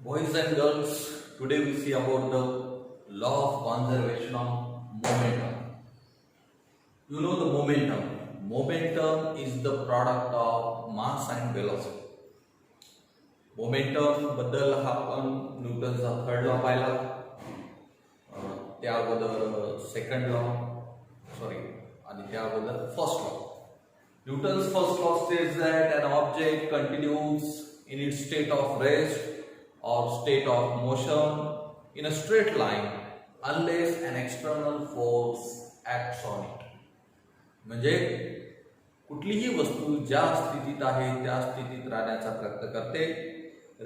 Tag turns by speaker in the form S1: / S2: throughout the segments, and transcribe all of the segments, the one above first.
S1: Boys and girls, today we see about the law of conservation of momentum. You know the momentum. Momentum is the product of mass and velocity. Momentum बद्दल हा आपण न्यूटनचा third law पाहिला, त्या अगोदर second law आणि त्या अगोदर first law. Newton's first law states that an object continues in its state of rest or state of motion in a straight line unless an external force acts on it. म्हणजे कुठलीही वस्तू ज्या स्थितीत आहे त्या स्थितीत राहण्याचा प्रयत्न करते.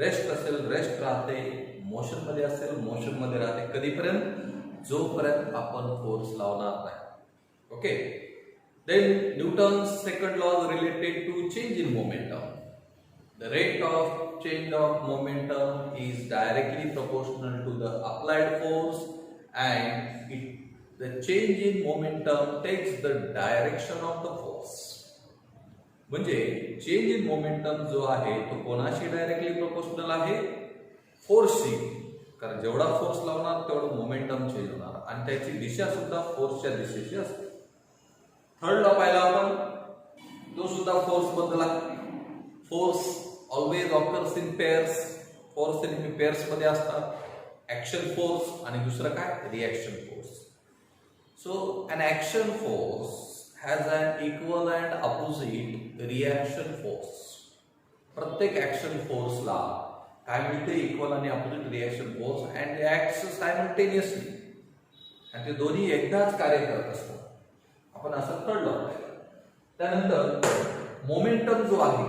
S1: रेस्ट असेल रेस्ट राहते, मोशन मध्ये असेल मोशन मध्ये राहते, कधीपर्यंत जोपर्यंत आपण फोर्स लावणार नाही. Okay, then Newton's second law related to change in momentum. The rate of change of momentum is directly proportional to the applied force, and the change in momentum takes the direction of the force. म्हणजे change in momentum जो आहे तो कोणाशी directly proportional आहे? फोर्सशी. कारण जेवढा force लावणार तेवढं मोमेंटम चेंज होणार आणि त्याची दिशा सुद्धा फोर्सच्या दिशेची असते. थर्ड लॉ पाहिला आपण, तो सुद्धा फोर्स बद्दल आहे. Force always occurs in pairs. Force नेहमी पेअर्स मध्ये असतात. ऍक्शन फोर्स आणि दुसरं काय? Reaction force. So an action force has an equal and opposite reaction force. प्रत्येक ऍक्शन फोर्सला काय मिळते? इक्वल आणि opposite reaction force, and they act simultaneously. आणि ते दोन्ही एकदाच कार्य करत असतात. आपण असं थर्ड लॉ पाहिलं. त्यानंतर मोमेंटम जो आहे,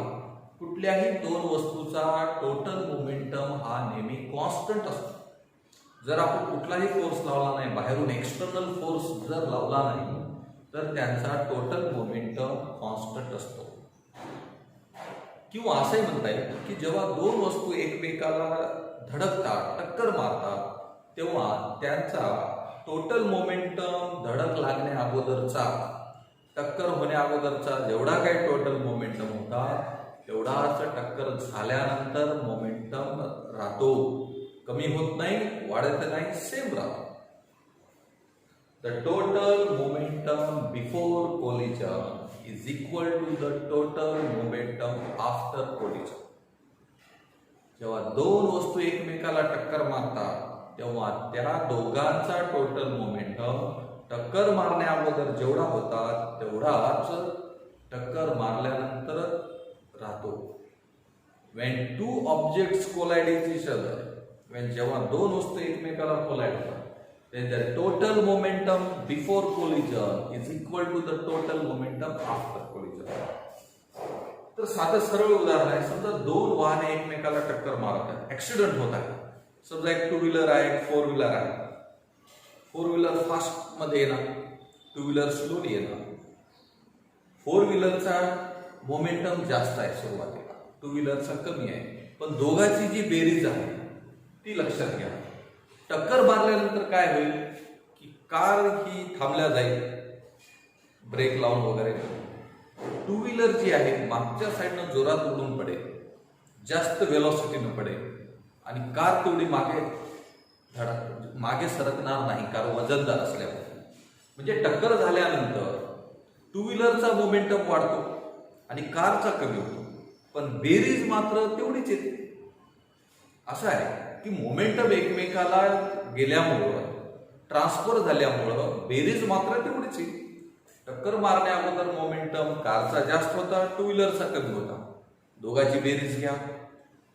S1: कुठल्याही दोन वस्तूचा टोटल मोमेंटम हा नेहमी कॉन्स्टंट असतो. जर आपण कुठलाही फोर्स लावला नाही, बाहेरून एक्सटर्नल फोर्स जर लावला नाही, तर त्यांचा टोटल मोमेंटम कॉन्स्टंट असतो. किंवा असंही म्हणता येईल की जेव्हा दोन वस्तू एकमेकाला धडकतात, टक्कर मारतात, तेव्हा त्यांचा टोटल मोमेंटम धडक लागण्या अगोदरचा, टक्कर होण्या अगोदरचा जेवढा काही टोटल मोमेंटम होता तेवढाच टक्कर झाल्यानंतर मोमेंटम राहतो. कमी होत नाही, वाढत नाही, सेम राहतो. The total momentum before collision is equal to the total momentum after collision. जेव्हा दोन वस्तू एकमेकाला टक्कर मारतात तेव्हा त्या दोघांचा टोटल मोमेंटम टक्कर मारण्या अगोदर जेवढा होता तेवढाच टक्कर मारल्यानंतर राहतो. When two objects collide with each other, जेव्हा दोन वस्तू एकमेकाला कोलाइड होतात, then the total momentum before collision is equal to the total momentum after collision. तर साधं सरळ उदाहरण आहे. समजा दोन वाहने एकमेकाला टक्कर मारत आहेत, ऍक्सिडेंट होत आहे. समजा एक टू व्हीलर आहे, एक फोर व्हीलर आहे. फोर व्हीलर फास्ट मध्ये येणार, टू व्हीलर स्लोली येणार. फोर व्हीलरचा मोमेंटम जास्त आहे सुरुवातीला, टू व्हीलरचा कमी आहे. पण दोघांची जी बेरीज आहे ती लक्षात घ्या. टक्कर मारल्यानंतर काय होईल की कार ही थांबल्या जाईल, ब्रेक लावून वगैरे. टू व्हीलर जी आहे मागच्या साईडनं जोरात उडून पडेल, जास्त वेलॉसिटीनं पडेल आणि कार तेवढी मागे सरकणार नाही, कारण वजनदार असल्यामुळे. म्हणजे टक्कर झाल्यानंतर टू व्हीलरचा मोमेंटम वाढतो आणि कारचा कमी होतो, पण बेरीज मात्र तेवढीच येते. असं आहे की मोमेंटम एकमेकाला गेल्यामुळं, ट्रान्सफर झाल्यामुळं बेरीज मात्र तेवढीच आहे. टक्कर मारण्या अगोदर मोमेंटम कारचा जास्त होता, टू व्हीलरचा कमी होता. दोघांची बेरीज घ्या.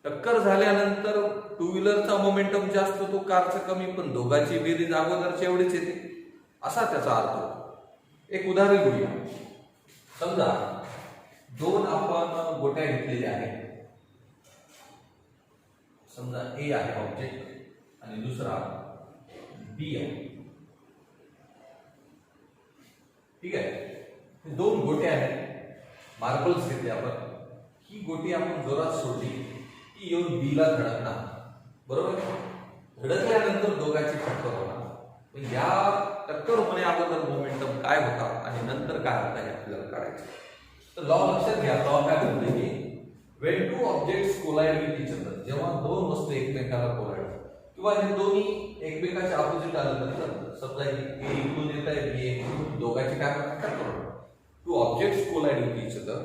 S1: टक्कर झाल्यानंतर टू व्हीलरचा मोमेंटम जास्त होतो, कारचा कमी, पण दोघांची बेरीज अगोदरची एवढीच येते. असा त्याचा अर्थ होतो. एक उदाहरण घेऊया. समजा दोन आपण गोट्या घेतलेल्या आहेत. समजा ए आहे ऑब्जेक्ट आणि दुसरा बी आहे. ठीक आहे, दोन गोट्या आहेत. मार्बल्स घेतले आपण. ही गोटी आपण जोरात सोडली की येऊन बीला धडकणार, बरोबर. धडकल्यानंतर दोघांची टक्कर होणार. या टक्कर होण्या अगोदर मोमेंटम काय होता आणि नंतर काय होता हे आपल्याला काढायचं. तर लॉ लक्षात घ्या. लॉ काय म्हणते की when two objects collide with each other, जेव्हा दोन वस्तू एकमेकाला कोलाइड किंवा हे दोन्ही एकमेकाच्या ऑपोजिट आलं तरी चालतं. समजा ए इकडून येत आहे बी इकडून, दोघांची काय होणार? Two objects collide with each other,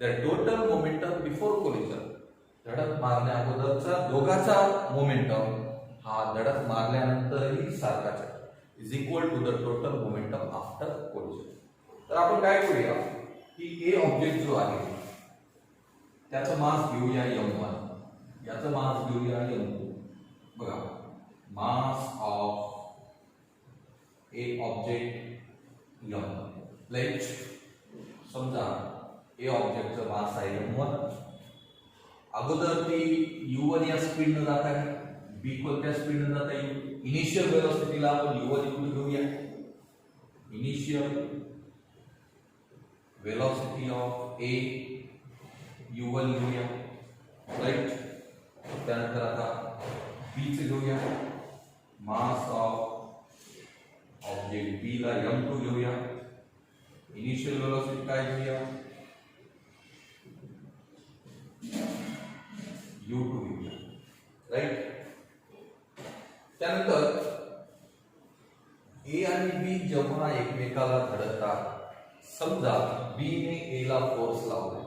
S1: the total momentum before collision, धडक मारण्या अगोदरचा दोघांचा मोमेंटम हा धडक मारल्यानंतरही सारखाच आहे, is equal to the total momentum after collision. तर आपण काय करूया की ए ऑब्जेक्ट जो आहे त्याचं मास घेऊया m1, याचं मास घेऊया m2. बघा, mass of A object m1, like समजा ए ऑब्जेक्टचं मास आहे m1. अगोदर ती u1 या स्पीडनं जात आहे, b कोणत्या स्पीडनं जात आहे? इनिशियल वेलोसिटीला आपण u1 इकडे घेऊया. Initial velocity of A u1 घेऊया, राइट. त्यानंतर आता b चे घेऊया, मास ऑफ ऑब्जेक्ट b ला m2 घेऊया. इनिशियल वेलोसिटी काय घेऊया? u2 घेऊया, राइट. त्यानंतर ए आणि बी जेव्हा एकमेकाला धडकतात, समजा बी ने ए ला फोर्स लावला,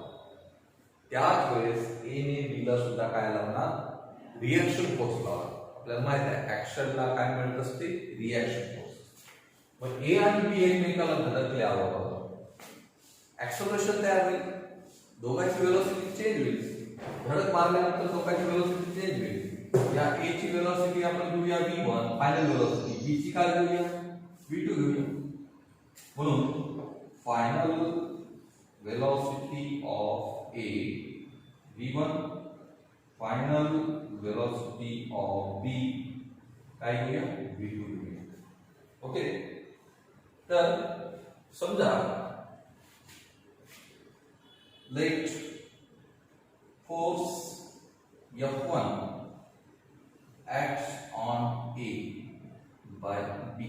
S1: त्याच वेळेस ए ने बी ला सुद्धा काय लावणार? रिएक्शन फोर्स लावणार. आपल्याला माहित आहे ऍक्शनला काय म्हणत असते? Reaction force. मग ए आणि बी एकमेकाला धडकल्यावर ऍक्सलरेशन तयार होईल, दोघांची वेलोसिटी चेंज होईल. धडक मारल्यानंतर दोघांची वेलोसिटी चेंज होईल. या ए ची वेलोसिटी आपण घेऊया v1 फायनल वेलोसिटी, बी ची काय घेऊया? v2 घेऊया. म्हणून final velocity of A v1, final velocity of B काय घेऊया? v2 घेऊया. ओके. तर समजा let force F1 acts on A by B.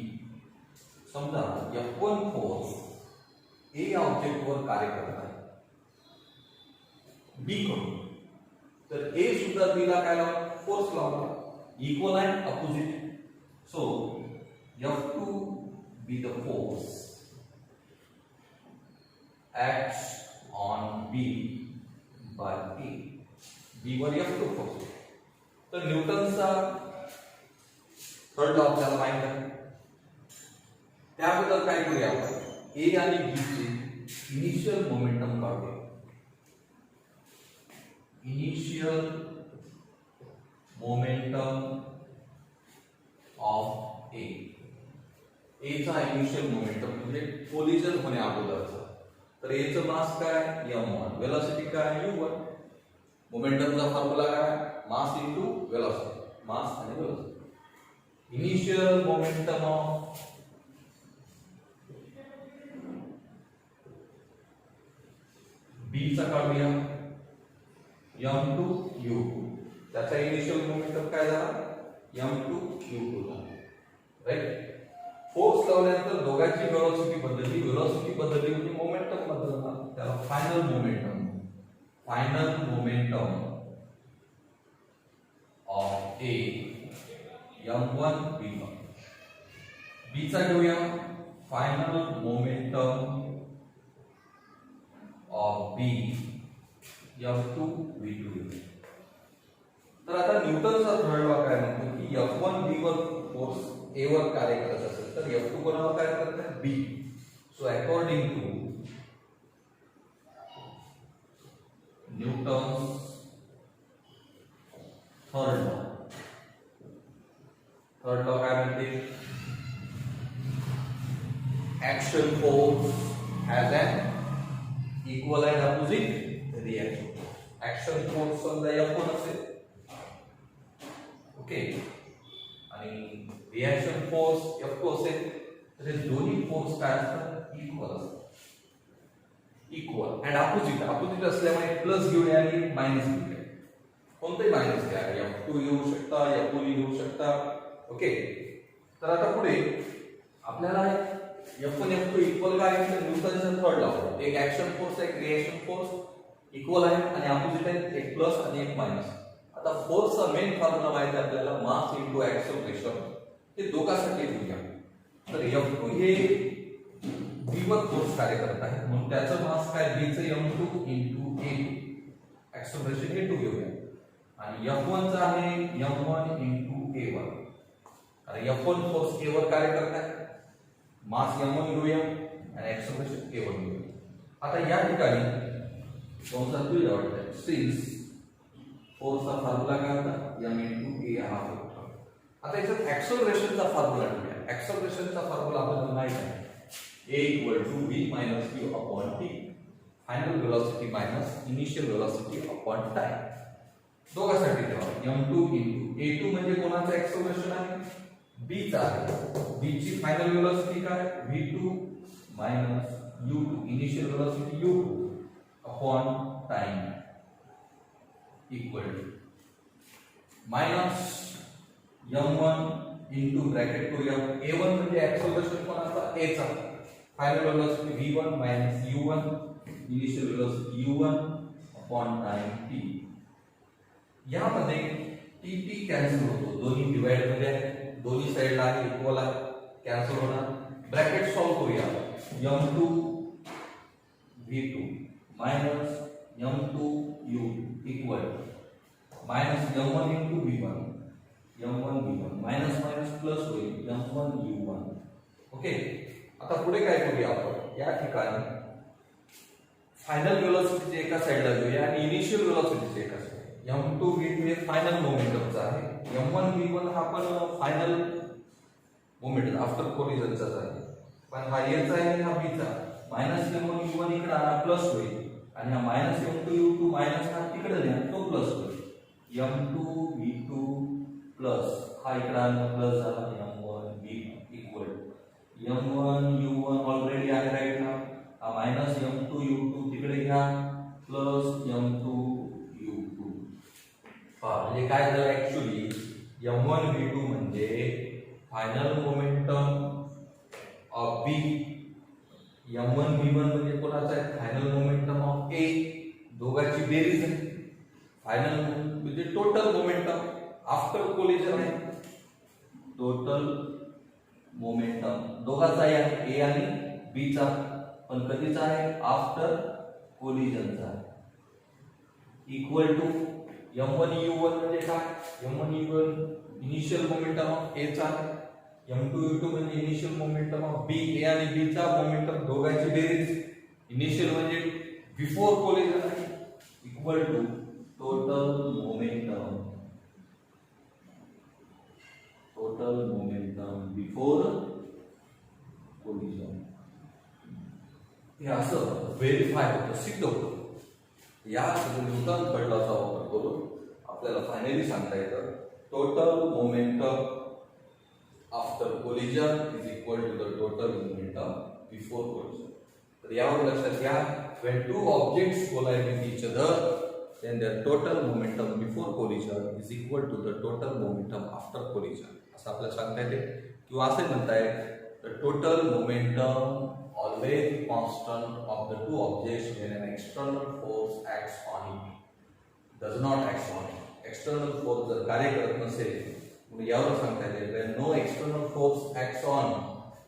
S1: समजा F1 फोर्स A ऑब्जेक्ट वर कार्य करत आहे B कडून, तर A सुद्धा B ला काय लावला? फोर्स लावला. इक्वल आहे, opposite. So F2 be the force acts on B by A. B वर F2 फोर्स. तर न्यूटनचा थर्ड लॉ आपल्याला माहित आहे, त्याबद्दल काय करूया आपण? ए आणि बी चे इनिशियल मोमेंटम काढूया. इनिशियल मोमेंटम ऑफ ए. ए चा इनिशियल मोमेंटम म्हणजे कोलिजन होण्या अगोदरचा. तर ए चं मास काय? m1, वेलोसिटी काय? u1. मोमेंटमचा फॉर्म्युला काय? मास इनटू वेलोसिटी, मास आणि वेलोसिटी. इनिशियल मोमेंटम ऑफ बी चा काढूया m2 u2. त्याचा इनिशियल मोमेंटम काय झाला? m2 u2 झाला, राइट. फोर्स लावल्यानंतर दोघांची वेलोसिटी बदलली, वेलोसिटी बदलली म्हणजे मोमेंटम बदलला. त्याला final momentum, final momentum of A m1 v1. बी चा घेऊया, final momentum of B m2 v2. तर आता न्यूटनचा थर्ड लॉ काय म्हणतो की F1 B वर फोर्स A वर कार्य करत असेल तर F2 कोणावर कार्य करत आहे? B. So according to Newton's third law, third law काय म्हणते? Action force has an equal and opposite reaction. Action force समजा F1 असेल, ओके, आणि रिएक्शन फोर्स F2 असेल, तर हे दोन्ही फोर्स काय असतात? इक्वल असतात. इक्वल अँड अपोजिट, अपोजिट असल्यामुळे प्लस घेऊन आणि मायनस घेऊन या. कोणतेही मायनस घ्या, F2 येऊ शकता, F2 येऊ शकता, ओके. तर आता पुढे आपल्याला F1 F2 इक्वल काय आहे? न्यूटनचा थर्ड लॉ, एक ऍक्शन फोर्स एक रिएक्शन फोर्स. इक्वल आहे आणि ऑपोजिट आहे, एक प्लस आणि एक मायनस. आता फोर्सचा मेन फॉर्म्युला माहिती आहे आपल्याला, मास इंटू ऍक्सलरेशन. हे दोघांसाठी घेऊया. तर F2 हे B वर फोर्स कार्य करत आहे म्हणून त्याचं मास काय, B चं M2 into A2. Acceleration A2 घेऊया आणि F1 चा आहे M1 इंटू A1. आणि F1 फोर्स A वर कार्य करत आहे, मास M1 घेऊया आणि ऍक्सलरेशन A1 घेऊया. आता या ठिकाणी कंसात लिहिलं वाटतं, सिन्स फोर्सचा फॉर्म्युला काय होता, M इंटू A हा होता. आता याच्यात ऍक्सलरेशनचा फॉर्म्युला घेऊया. ऍक्सलरेशनचा फॉर्म्युला आपल्याला माहित आहे, A equal to V minus Q upon T. Final velocity minus initial velocity upon time. दोघांसाठी ठेवा. M2 into A2 म्हणजे कोणाचं ऍक्सलरेशन आहे, B चा आहे. B ची फायनल वेलोसिटी काय, V2 minus U2 initial velocity U2 upon time equal to minus M1 into bracket करूया. A1 म्हणजे ऍक्सलरेशन कोणाचा, A चा. Final velocity V1 minus U1 initial velocity U1 upon time T. यामध्ये T cancel होतो, दोन्ही divide मध्ये आहे, दोन्ही साइडला आहे, इक्वल आहे, कॅन्सल होणार. ब्रॅकेट सॉल्व करूया. M2 V2 minus M2 U2 equal minus M1 into V1 M1 V1 minus minus plus होईल M1 U1. ओके. आता पुढे काय करूया आपण, या ठिकाणी फायनल वेलोसिटीचे एका साइडला घेऊया आणि इनिशियल वेलोसिटीचे एका साइडला. M2 V2 हे फायनल मोमेंटमचा आहे, M1 V1 हा पण फायनल मोमेंट आफ्टर कोलिजनचाच आहे, पण हा याचा आहे आणि हा B चा. मायनस M1 U1 इकडे आणा, प्लस होईल आणि हा मायनस M2 U2 मायनस हा तिकडे न्या, तो प्लस होईल. M2 V2 प्लस हा इकडे आणा, प्लस झाला M1 V1 equal M1 U1 already आहे राईट ना, हा मायनस M2 U2 तिकडे घ्या, प्लस M2 U2. म्हणजे काय झालं ऍक्च्युअली, M1 V2 म्हणजे final momentum of B, M1 V1 म्हणजे कोणाचा आहे, फायनल मोमेंटम ऑफ A. दोघांची बेरीज आहे. फायनल म्हणजे टोटल मोमेंटम आफ्टर कोलिजन आहे, टोटल मोमेंटम दोघांचा आहे, A आणि B चा, पण कधीचा आहे, after कोलिजनचा. Equal to M1 U1 म्हणजे काय, M1 U1 initial momentum of A चा, M2 U2 म्हणजे initial momentum of B. A आणि B चा मोमेंटम दोघांची बेरीज, इनिशियल म्हणजे बिफोर कोलिजन आहे, equal to total momentum before collision. हे असं व्हेरीफाय होतं, सिद्ध होतं. या न्यूटन थर्ड लॉचा वापर करून आपल्याला फायनली सांगता येतं, total momentum after collision is equal to the total momentum before collision. तर यावर लक्षात घ्या, when two objects collide with each other, then their total momentum before collision is equal to the total momentum after collision. असं आपल्याला सांगता येते. किंवा असे म्हणता येईल, the total momentum always constant of the two objects when an external force acts on it does not act on it. external force जर कार्य करत नसेल, मग यावर सांगता येते, when no external force acts on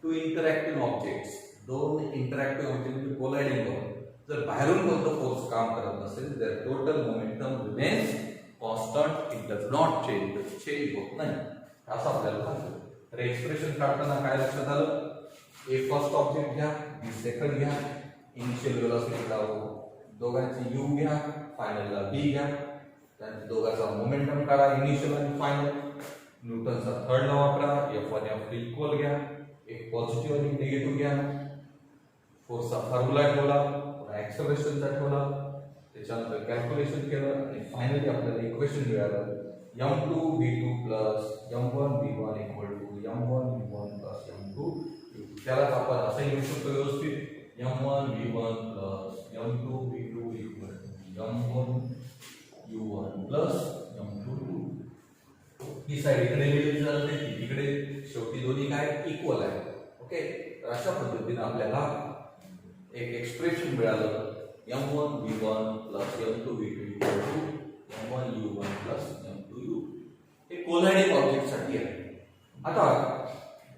S1: two interacting objects, दोन interactive object colliding होतात, जर बाहेरून कोणतं फोर्स काम करत नसेल, their total momentum remains constant, it does not change, change होत नाही, असं आपल्याला सांगतो. तर एक्सप्रेशन काढताना काय लक्षात आलं, ए फर्स्ट ऑब्जेक्ट घ्या, बी सेकंड घ्या, इनिशियल वेलोसिटी लावू, दोघांची यू घ्या, फायनलला बी घ्या, त्यांच्या दोघांचा मोमेंटम काढा, इनिशियल आणि फायनल. न्यूटनचा थर्ड लॉ वापरा, F1 F2 इक्वल घ्या, एक पॉझिटिव्ह आणि निगेटिव्ह घ्या, फोर्सचा फॉर्म्युला ठेवला, पुन्हा ऍक्सलरेशनचा ठेवला, त्याच्यानंतर कॅल्क्युलेशन केलं आणि फायनली आपल्याला इक्वेशन मिळालं, M2 V2 plus M1 V1 equal to M1 V1 plus M2 V2. त्यालाच आपण असं लिहू शकतो व्यवस्थित, M1 V1 plus M2 V2 equal to M1 U1 plus M2 V2. ही साइड इकडे लिहिली जाते, ती तिकडे, शेवटी दोन्ही काय इक्वल आहे. ओके. तर अशा पद्धतीने आपल्याला एक एक्सप्रेशन मिळालं m1 v1 plus m2 v2 equal to m1 u1 plus m2 u. हे कोलायडिंग ऑब्जेक्ट साठी आहे. आता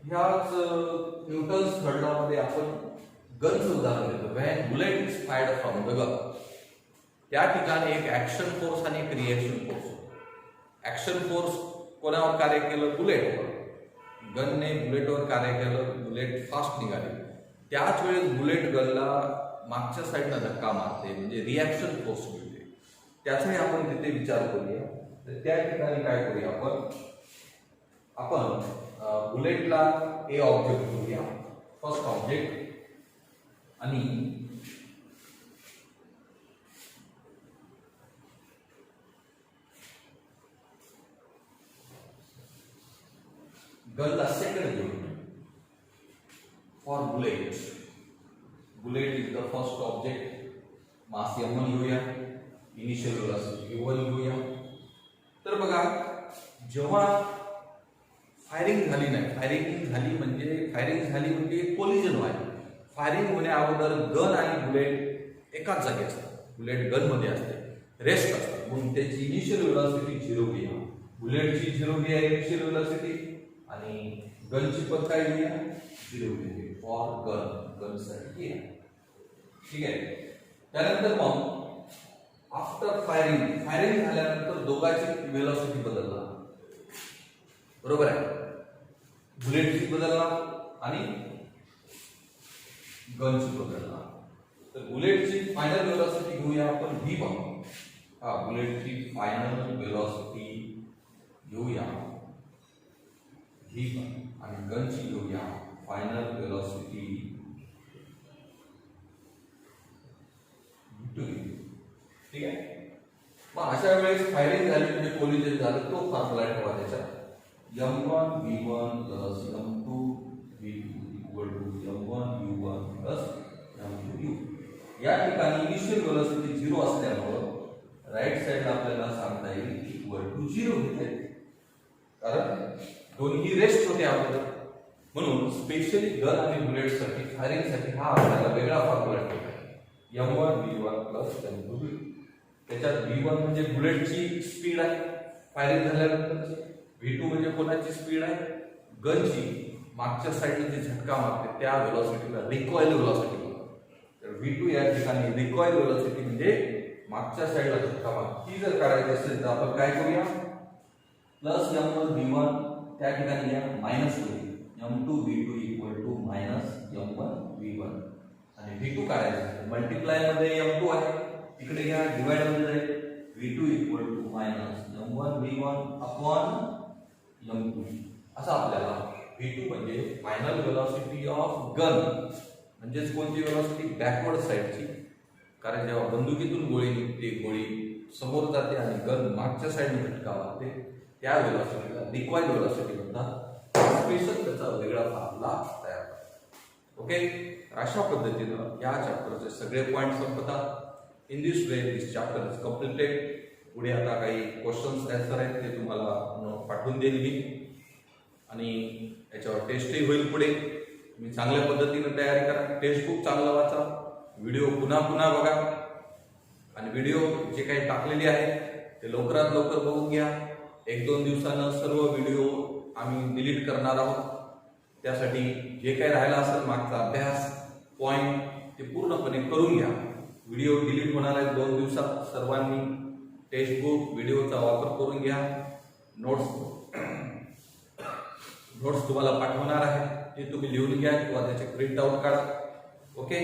S1: ह्याच न्यूटन्स थर्ड लॉ मध्ये आपण गनचं उदाहरण घेतो. When bullet is fired from the gun, त्या ठिकाणी एक ऍक्शन फोर्स आणि एक रिएक्शन फोर्स. ऍक्शन फोर्स कोणावर कार्य केलं? बुलेटवर. गनने बुलेटवर कार्य केलं, बुलेट फास्ट निघाली. त्याच वेळेस बुलेट गनला मागच्या साईडला धक्का मारते, म्हणजे रिॲक्शन फोर्स मिळते. त्याचाही आपण तिथे विचार करूया. तर त्या ठिकाणी काय करूया आपण बुलेटला ए ऑब्जेक्ट घेऊया, फर्स्ट ऑब्जेक्ट, आणि गनला सेकंड घेऊया. For bullet, bullet is the first object, mass m1 घेऊया, इनिशियल व्हेलॉसिटी u1 घेऊया. तर बघा, जेव्हा फायरिंग झाली नाही, फायरिंग झाली म्हणजे कोलिजन व्हायला. फायरिंग होण्या अगोदर गन आणि बुलेट एकाच जागी असतात. बुलेट गन मध्ये असते, रेस्ट असते, म्हणून त्याची इनिशियल व्हेलॉसिटी 0 घ्या. बुलेटची 0 घ्या इनिशियल व्हेलॉसिटी, आणि गनची पण काय घेऊया? 0 घ्या फॉर गन साठी. ठीक आहे. त्यानंतर मग आफ्टर फायरिंग झाल्यानंतर दोघांची व्हेलॉसिटी बदलला, बरोबर आहे. बुलेटची बदलला आणि गनची बदलला. तर बुलेटची फायनल व्हेलॉसिटी घेऊया आपण v1. बुलेटची फायनल व्हेलॉसिटी घेऊया v1, आणि गनची घेऊया फायनल व्हेलॉसिटी v2. ठीक आहे. मग अशा वेळेस फायरिंग झाली म्हणजे कोलिजन झालं, तो फॉर्म्युला ठेवा त्याच्यात. m1 v1 plus m2 v2 equal to m1 u1 plus m2 u. या ठिकाणी इनिशियल व्हेलॉसिटी 0 असल्यामुळे राईट साइडला आपल्याला सांगता येईल इक्वल टू 0 घेता येईल, कारण दोन्ही रेस्ट होते अगोदर. म्हणून स्पेशली गन आणि बुलेट साठी, फायरिंग साठी हा आपल्याला वेगळा फॉर्म्युला ठेवला आहे, m1 v1 plus m2 v2. त्याच्यात v1 म्हणजे बुलेटची स्पीड आहे फायरिंग झाल्यानंतर, v2 म्हणजे कोणाची स्पीड आहे? गनची. मागच्या साईडला जी झटका मारते त्या व्हेलॉसिटीला रिकॉइल व्हेलॉसिटी म्हणतात. तर v2 या ठिकाणी रिकॉइल व्हेलॉसिटी म्हणजे मागच्या साईडला झटका मारते. ती जर काढायची असेल तर आपण काय करूया? प्लस m1 v1 त्या ठिकाणी या मायनस होईल, m2 v2 equal to minus m1 v1. आणि v2 काढायचं मल्टिप्लाय मध्ये m2 आहे, इकडे घ्या डिवाइड मध्ये जाईल, v2 equal to minus m1 v1 upon m2. असं आपल्याला v2 म्हणजे फायनल व्हेलॉसिटी ऑफ गन, म्हणजेच कोणती व्हेलॉसिटी? बॅकवर्ड साइडची. कारण जेव्हा बंदुकीतून गोळी निघते, गोळी समोर जाते आणि गन मागच्या साइडने झटका मारते, त्या व्हेलॉसिटीला रिकॉइल व्हेलॉसिटी म्हणतात. स्पेशल त्याचा वेगळा फॉर्म्युला तयार करतात. ओके. अशा पद्धतीनं या चॅप्टरचे सगळे पॉइंट संपतात. In this way this chapter is completed. पुढे आता काही क्वेश्चन्स आन्सर आहेत ते तुम्हाला नोट पाठवून देईल मी, आणि याच्यावर टेस्टही होईल पुढे. तुम्ही चांगल्या पद्धतीने तयारी करा, टेक्स्ट बुक चांगलं वाचा, व्हिडिओ पुन्हा पुन्हा बघा, आणि व्हिडिओ जे काही टाकलेले आहेत ते लवकरात लवकर बघून घ्या. 1-2 दिवसानं सर्व व्हिडिओ आम्ही डिलीट करणार आहोत. त्यासाठी जे काही राहिला असेल मागचा अभ्यास पॉइंट ते पूर्णपणे करून घ्या. व्हिडिओ डिलीट होणार आहे 2 दिवसात. सर्वांनी टेक्स्ट बुक व्हिडिओचा वापर करून घ्या. नोट्स तुम्हाला पाठवणार आहे, ते तुम्ही लिहून घ्या किंवा त्याचे प्रिंट आउट काढा. ओके.